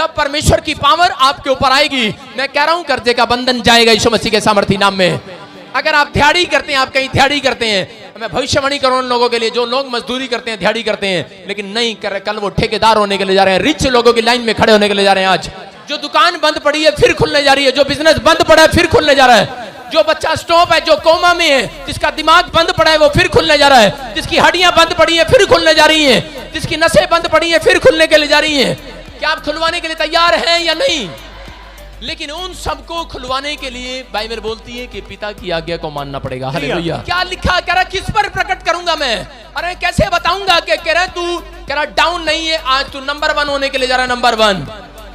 जब परमेश्वर की पावर आपके ऊपर आएगी, मैं कह रहा हूं कर्जे का बंधन जाएगा यीशु मसीह के सामर्थी नाम में। अगर आप दिहाड़ी करते हैं, आप कहीं दिहाड़ी करते हैं, मैं भविष्यवाणी करूं उन लोगों के लिए जो लोग मजदूरी करते हैं, दिहाड़ी करते हैं, लेकिन नहीं कर रहे, कल वो ठेकेदार होने के लिए जा रहे हैं, रिच लोगों की लाइन में खड़े होने के लिए जा रहे हैं। आज जो दुकान बंद पड़ी है फिर खुलने जा रही है, जो बिजनेस बंद पड़ा है फिर खुलने जा रहा है, जो बच्चा स्टॉप है, जो कोमा में है, जिसका दिमाग बंद पड़ा है वो फिर खुलने जा रहा है, जिसकी हड्डियां बंद पड़ी है फिर खुलने जा रही हैं, जिसकी नसें बंद पड़ी है फिर खुलने के लिए जा रही हैं। क्या आप खुलवाने के लिए तैयार हैं या नहीं? लेकिन उन सबको खुलवाने के लिए बाइबल बोलती है कि पिता की आज्ञा को मानना पड़ेगा। हालेलुया। क्या लिखा, कह रहा किस पर प्रकट करूंगा मैं? अरे कैसे बताऊंगा कि कह रहा तू कह रहा डाउन नहीं है, आज तू नंबर 1 होने के लिए जा रहा है, नंबर 1।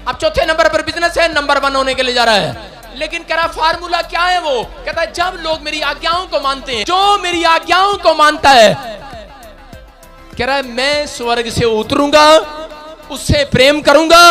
अब चौथे नंबर पर बिजनेस है, नंबर 1 होने के लिए जा रहा है। लेकिन कह रहा फार्मूला क्या है? वो कहता है जब लोग मेरी आज्ञाओं को मानते हैं, जो मेरी आज्ञाओं को मानता है, कह रहा है मैं स्वर्ग से उतरूंगा, उससे प्रेम करूंगा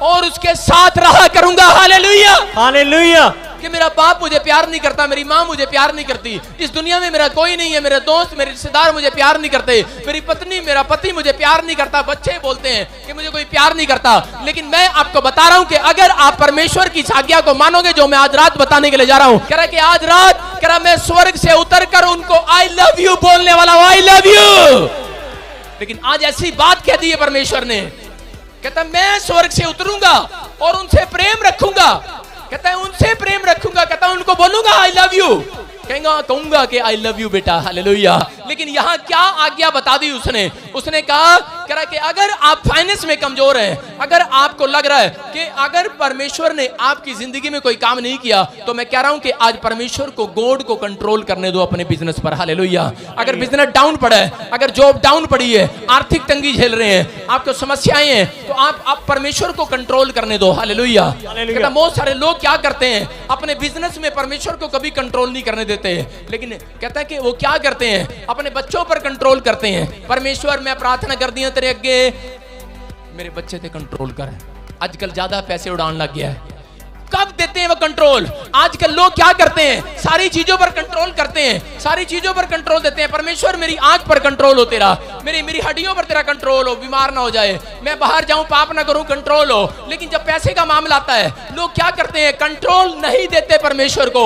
और उसके साथ रहा करूंगा। Hallelujah, hallelujah. कि मेरा बाप मुझे प्यार नहीं करता, मेरी माँ मुझे प्यार नहीं करती, इस दुनिया में मेरा कोई नहीं है, मेरे दोस्त मेरे रिश्तेदार मुझे प्यार नहीं करते, मेरी पत्नी मेरा पति मुझे प्यार नहीं करता, बच्चे बोलते हैं कि मुझे कोई प्यार नहीं करता। लेकिन मैं आपको बता रहा हूं कि अगर आप परमेश्वर की आज्ञा को मानोगे, जो मैं आज रात बताने के लिए जा रहा हूं, कह रहा कि आज रात कह रहा मैं स्वर्ग से उतर कर उनको आई लव यू बोलने वाला हूं, आई लव यू। लेकिन आज ऐसी बात कह दी है परमेश्वर ने, कहता मैं स्वर्ग से उतरूंगा और उनसे प्रेम रखूंगा, कहता है उनसे प्रेम रखूंगा, कहता है उनको बोलूंगा आई लव यू, कहूंगा कि आई लव यू बेटा। हालेलुया। लेकिन यहां क्या आज्ञा बता दी उसने कहा कि अगर आप फाइनेंस में कमजोर हैं, अगर आपको लग रहा है कि अगर परमेश्वर ने आपकी जिंदगी में कोई काम नहीं किया, तो मैं कह रहा हूं कि आज परमेश्वर को गॉड को कंट्रोल करने दो अपने बिजनेस पर। हालेलुया। अगर बिजनेस डाउन पड़ा है, अगर जॉब डाउन पड़ी है, आर्थिक तंगी झेल रहे हैं, आपको समस्याएं हैं, तो आप परमेश्वर को कंट्रोल करने दो। हालेलुया। बहुत सारे लोग क्या करते हैं, अपने बिजनेस में परमेश्वर को कभी कंट्रोल नहीं करने देते, लेकिन कहता है कि वो क्या करते हैं, अपने बच्चों पर कंट्रोल करते हैं। परमेश्वर मैं प्रार्थना कर दी तेरे अगे, मेरे बच्चे ते कंट्रोल कर। आजकल ज्यादा पैसे उड़ान लग गया है। कब देते हैं वो कंट्रोल? आजकल लोग क्या करते हैं, सारी चीजों पर कंट्रोल करते हैं, सारी चीजों पर कंट्रोल देते हैं। परमेश्वर मेरी आंख पर कंट्रोल हो तेरा, मेरी हड्डियों पर तेरा कंट्रोल हो, बीमार ना हो जाए, मैं बाहर जाऊं पाप ना करूं, कंट्रोल हो। लेकिन जब पैसे का मामला आता है, लोग क्या करते हैं, कंट्रोल नहीं देते परमेश्वर को,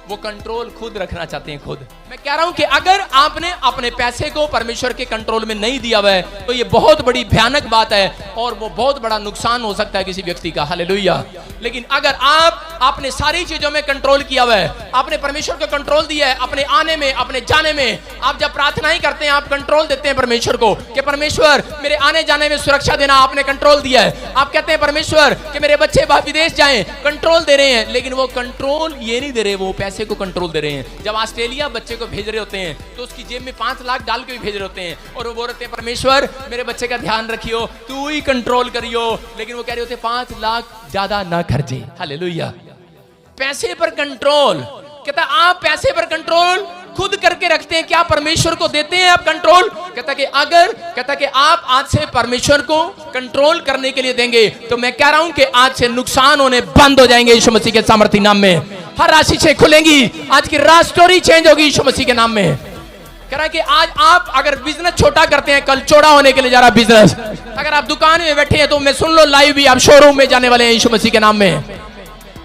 वो कंट्रोल खुद रखना चाहते हैं खुद। मैं कह रहा हूं कि अगर आपने अपने पैसे को परमेश्वर के कंट्रोल में नहीं दिया हुआ है, तो ये बहुत बड़ी भयानक बात है और वो बहुत बड़ा नुकसान हो सकता है किसी व्यक्ति का। हालेलुया। लेकिन अगर आपने सारी चीजों में कंट्रोल किया हुआ है, आपने परमेश्वर को कंट्रोल दिया है, अपने आने में, अपने जाने में, आप जब प्रार्थनाएं करते हैं, आप कंट्रोल देते हैं परमेश्वर को कि परमेश्वर मेरे आने जाने में सुरक्षा देना, आपने कंट्रोल दिया है। आप कहते हैं परमेश्वर कि मेरे बच्चे विदेश जाएं, कंट्रोल दे रहे हैं, लेकिन वो कंट्रोल ये नहीं दे रहे, वो पैसे को कंट्रोल दे रहे हैं। जब ऑस्ट्रेलिया बच्चे को भेज रहे होते हैं, तो उसकी जेब में 5 लाख डाल के भी भेज रहे होते हैं, और वो बोल रहे हैं परमेश्वर मेरे बच्चे का ध्यान रखियो, तू ही कंट्रोल करियो। लेकिन वो कह रहे होते 5 लाख ज्यादा ना खर्चे। हालेलुया। पैसे पर कंट्रोल, कहता आप पैसे पर कंट्रोल खुद करके रखते हैं, क्या परमेश्वर को देते हैं आप कंट्रोल? कहता कि आप आज से परमेश्वर को कंट्रोल करने के लिए देंगे, तो मैं कह रहा हूं कि आज से नुकसान होने बंद हो जाएंगे यीशु मसीह के सामर्थी नाम में। हर राशि से खुलेंगी, आज की रात स्टोरी चेंज होगी यीशु मसीह के नाम में। कह रहा है कि आज आप अगर बिजनेस छोटा करते हैं, कल चौड़ा होने के लिए जा रहा बिजनेस। अगर आप दुकान में बैठे हैं तो मैं सुन लो, लाइव भी आप शोरूम में जाने वाले हैं यीशु मसीह के नाम में।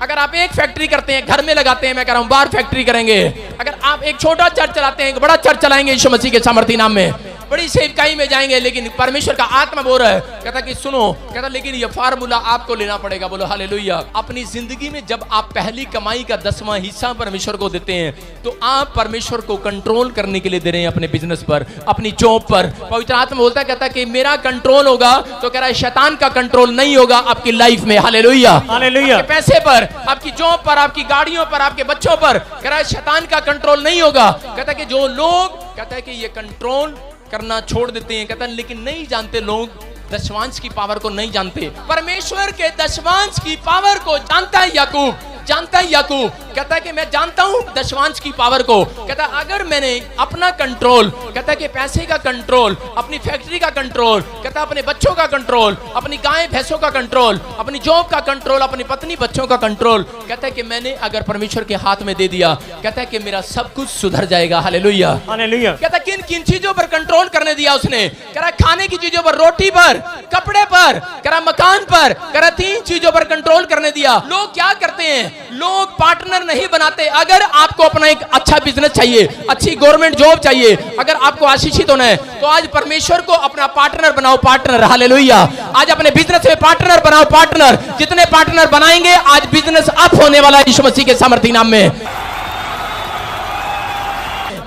अगर आप एक फैक्ट्री करते हैं, घर में लगाते हैं, मैं कह रहा हूं बाहर फैक्ट्री करेंगे। अगर आप एक छोटा चर्च चलाते हैं, एक बड़ा चर्च चलाएंगे यीशु मसीह के सामर्थी नाम में, बड़ी सेवकाई में जाएंगे। लेकिन परमेश्वर का आत्मा बोल रहा है, कहता कि सुनो, कहता लेकिन ये फार्मूला आपको लेना पड़ेगा। बोलो हालेलुया। अपनी जिंदगी में जब आप पहली कमाई का 10वां हिस्सा परमेश्वर को देते हैं, तो आप परमेश्वर को कंट्रोल करने के लिए दे रहे हैं अपने बिजनेस पर, अपनी जॉब पर। पवित्र आत्मा बोलता है, कहता कि मेरा कंट्रोल होगा, तो कह रहा है शैतान का कंट्रोल नहीं होगा आपकी लाइफ में। हालेलुया। हालेलुया। पैसे पर, आपकी जॉब पर, आपकी गाड़ियों पर, आपके बच्चों पर, कह रहा है शैतान का कंट्रोल नहीं होगा। कहता कि जो लोग, कहता है कि ये कंट्रोल करना छोड़ देते हैं, कहता है लेकिन नहीं जानते लोग, दशमांश की पावर को नहीं जानते। परमेश्वर के दशमांश की पावर को जानता है याकूब, जानता है याकूब कहता है कि मैं जानता हूं दशवांश की पावर को। कहता है अगर मैंने अपना कंट्रोल, कहता है कि पैसे का कंट्रोल, अपनी फैक्ट्री का कंट्रोल, कहता है अपने बच्चों का कंट्रोल, अपनी गाय भैंसों का कंट्रोल, अपनी जॉब का कंट्रोल, अपनी पत्नी बच्चों का कंट्रोल, कहता है कि मैंने अगर परमेश्वर के हाथ में दे दिया, कहता है कि मेरा सब कुछ सुधर जाएगा। Hallelujah, hallelujah. कहता है किन किन चीजों पर कंट्रोल करने दिया उसने? कह रहा खाने की चीजों पर, रोटी पर, कपड़े पर, कह रहा मकान पर, कह रहा 3 चीजों पर कंट्रोल करने दिया। लोग क्या करते हैं? लोग पार्टनर नहीं बनाते। अगर आपको अपना एक अच्छा बिजनेस चाहिए, अच्छी गवर्नमेंट जॉब चाहिए, अगर आपको आशीषित होना है, तो आज परमेश्वर को अपना पार्टनर बनाओ, पार्टनर। हालेलुया। आज अपने बिजनेस में पार्टनर बनाओ, पार्टनर। जितने पार्टनर बनाएंगे आज बिजनेस अप होने वाला है यीशु मसीह के सामर्थी नाम में।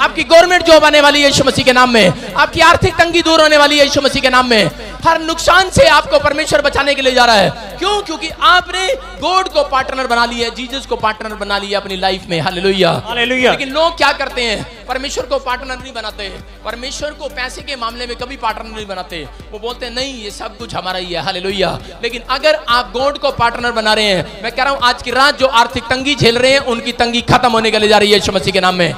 आपकी गवर्नमेंट जॉब आने वाली है यीशु मसीह के नाम में। आपकी आर्थिक तंगी दूर होने वाली है यीशु मसीह के नाम में। हर नुकसान से आपको परमेश्वर बचाने के लिए जा रहा है। क्यों? क्योंकि आपने गॉड को पार्टनर बना लिया है, जीसस को पार्टनर बना लिया अपनी लाइफ में। Hallelujah, hallelujah. लेकिन लोग क्या करते हैं? परमेश्वर को पार्टनर नहीं बनाते। परमेश्वर को पैसे के मामले में कभी पार्टनर नहीं बनाते। वो बोलते हैं नहीं, ये सब कुछ हमारा ही है। हालेलुया। लेकिन अगर आप गॉड को पार्टनर बना रहे हैं, मैं कह रहा हूं आज की रात जो आर्थिक तंगी झेल रहे हैं, उनकी तंगी खत्म होने के लिए जा रही है यीशु मसीह के नाम में।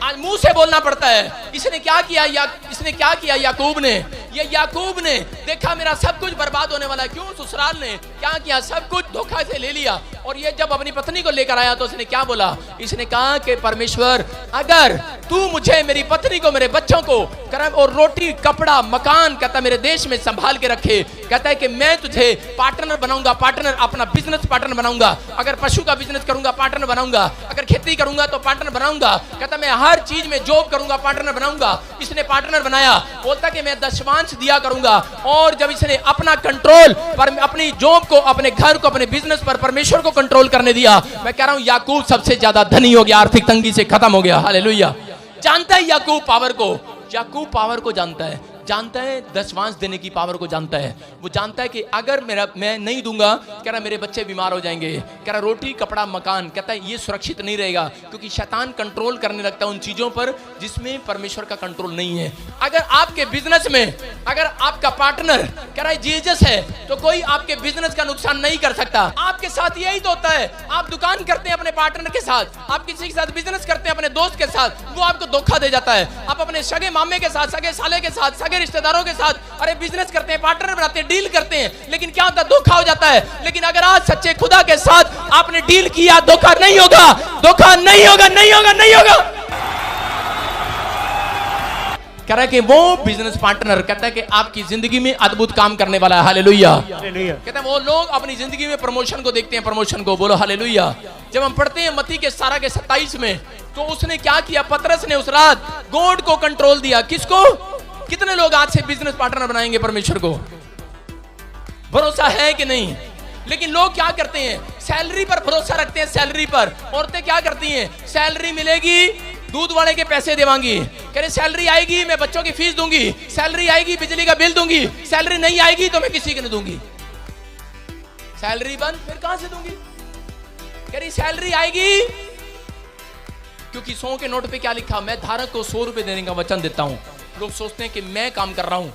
आज मुंह से बोलना पड़ता है। इसने क्या किया? इसने क्या किया? याकूब ने, ये याकूब ने देखा मेरा सब कुछ बर्बाद होने वाला है। क्यों? ससुराल ने क्या किया? सब कुछ धोखा से ले लिया। और ये जब अपनी पत्नी को लेकर आया तो उसने क्या बोला? इसने कहा कि परमेश्वर अगर तू मुझे, मेरी पत्नी को, मेरे बच्चों को करम और रोटी, कपड़ा, मकान, कहता मेरे देश में संभाल के रखे, कहता है कि मैं तुझे पार्टनर बनाऊंगा, पार्टनर, अपना बिजनेस पार्टनर बनाऊंगा। अगर पशु का बिजनेस करूंगा पार्टनर बनाऊंगा, अगर खेती करूंगा तो पार्टनर बनाऊंगा, कहता मैं हर चीज में जॉब करूंगा पार्टनर बनाऊंगा। इसने पार्टनर बनाया, बोलता कि मैं दशवांश दिया करूंगा। और जब इसने अपना कंट्रोल पर, अपनी जॉब को, अपने घर को, अपने बिजनेस पर परमेश्वर को कंट्रोल करने दिया, मैं कह रहा हूं याकूब सबसे ज्यादा धनी हो गया, आर्थिक तंगी से खत्म हो गया। हालेलुया। जानता है याकूब पावर को, याकूब पावर को जानता है, जानता है दशवांश देने की पावर को जानता है। वो जानता है कि अगर मैं नहीं दूंगा, कह रहा मेरे बच्चे बीमार हो जाएंगे, कह रहा रोटी, कपड़ा, मकान, कहता है ये सुरक्षित नहीं रहेगा। क्योंकि शैतान कंट्रोल करने लगता है उन चीजों पर जिसमें परमेश्वर का कंट्रोल नहीं है। अगर आपके बिजनेस में अगर आपका पार्टनर कह रहा है जीसस है, तो कोई आपके बिजनेस का नुकसान नहीं कर सकता। आपके साथ यही तो होता है। आप दुकान करते हैं अपने पार्टनर के साथ, आप किसी के साथ बिजनेस करते हैं अपने दोस्त के साथ, वो आपको धोखा दे जाता है। आप अपने सगे मामे के साथ, सगे साले के साथ, रिश्तेदारों के साथ अरे बिजनेस करते हैं, पार्टनर बनाते हैं, डील करते हैं, लेकिन क्या होता है? धोखा हो जाता है। लेकिन अगर आज सच्चे खुदा के साथ आपने डील किया, धोखा नहीं होगा, धोखा नहीं होगा, नहीं होगा, नहीं होगा। कह रहा है कि वो बिजनेस पार्टनर कहता है कि आपकी जिंदगी में अद्भुत काम करने वाला है। हालेलुया। कहता है वो लोग अपनी जिंदगी में प्रमोशन को देखते हैं, प्रमोशन को। बोलो हालेलुया। जब हम पढ़ते हैं मत्ती के 17 के 27 में, तो उसने क्या किया? पतरस ने उस रात गॉड को कंट्रोल दिया। किसको? कितने लोग आज से बिजनेस पार्टनर बनाएंगे परमेश्वर को? भरोसा है कि नहीं? लेकिन लोग क्या करते हैं? सैलरी पर भरोसा रखते हैं, सैलरी पर। औरतें क्या करती हैं? सैलरी मिलेगी, दूध वाले के पैसे देवांगी, कह रहे सैलरी आएगी मैं बच्चों की फीस दूंगी, सैलरी आएगी बिजली का बिल दूंगी, सैलरी नहीं आएगी तो मैं किसी को नहीं दूंगी। सैलरी बंद, फिर कहां से दूंगी? कह रही सैलरी आएगी, क्योंकि 100 के नोट पे क्या लिखा? मैं धारक को 100 रुपए देने का वचन देता हूं। लोग सोचते हैं कि मैं काम कर रहा हूं,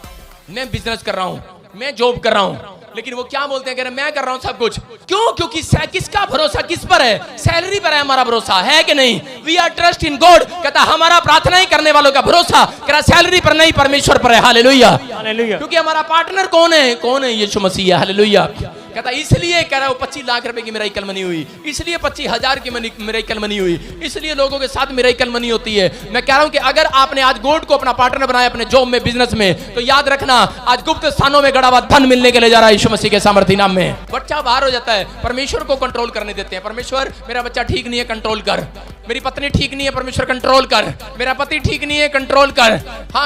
मैं बिजनेस कर रहा हूं, मैं जॉब कर रहा हूं, लेकिन वो क्या बोलते हैं? कह रहे मैं कर रहा हूं सब कुछ। क्यों? क्योंकि किसका भरोसा किस पर है? सैलरी पर है हमारा भरोसा, है कि नहीं? We are trust in God. कहता हमारा प्रार्थना ही करने वालों का भरोसा कह रहा सैलरी पर नहीं, परमेश्वर पर है। Hallelujah, hallelujah. क्योंकि हमारा पार्टनर कौन है? कौन है? यीशु मसीह है। हालेलुया। कहता इसलिए कह रहा है 25 लाख रुपए की मिरेकल मनी हुई, इसलिए 25,000 की मिरेकल मनी हुई, इसलिए लोगों के साथ मिरेकल मनी होती है। मैं कह रहा हूं कि अगर आपने आज गॉड को अपना पार्टनर बनाया अपने जॉब में, बिजनेस में, तो याद रखना आज गुप्त स्थानों में गड़ा हुआ धन मिलने के लिए जा रहा है यीशु मसीह के सामर्थी नाम में। बच्चा बाहर हो जाता है, परमेश्वर को कंट्रोल करने देते हैं। परमेश्वर मेरा बच्चा ठीक नहीं है, कंट्रोल कर। मेरी पत्नी ठीक नहीं है, परमेश्वर कंट्रोल कर। मेरा पति ठीक नहीं है, कंट्रोल कर। हाँ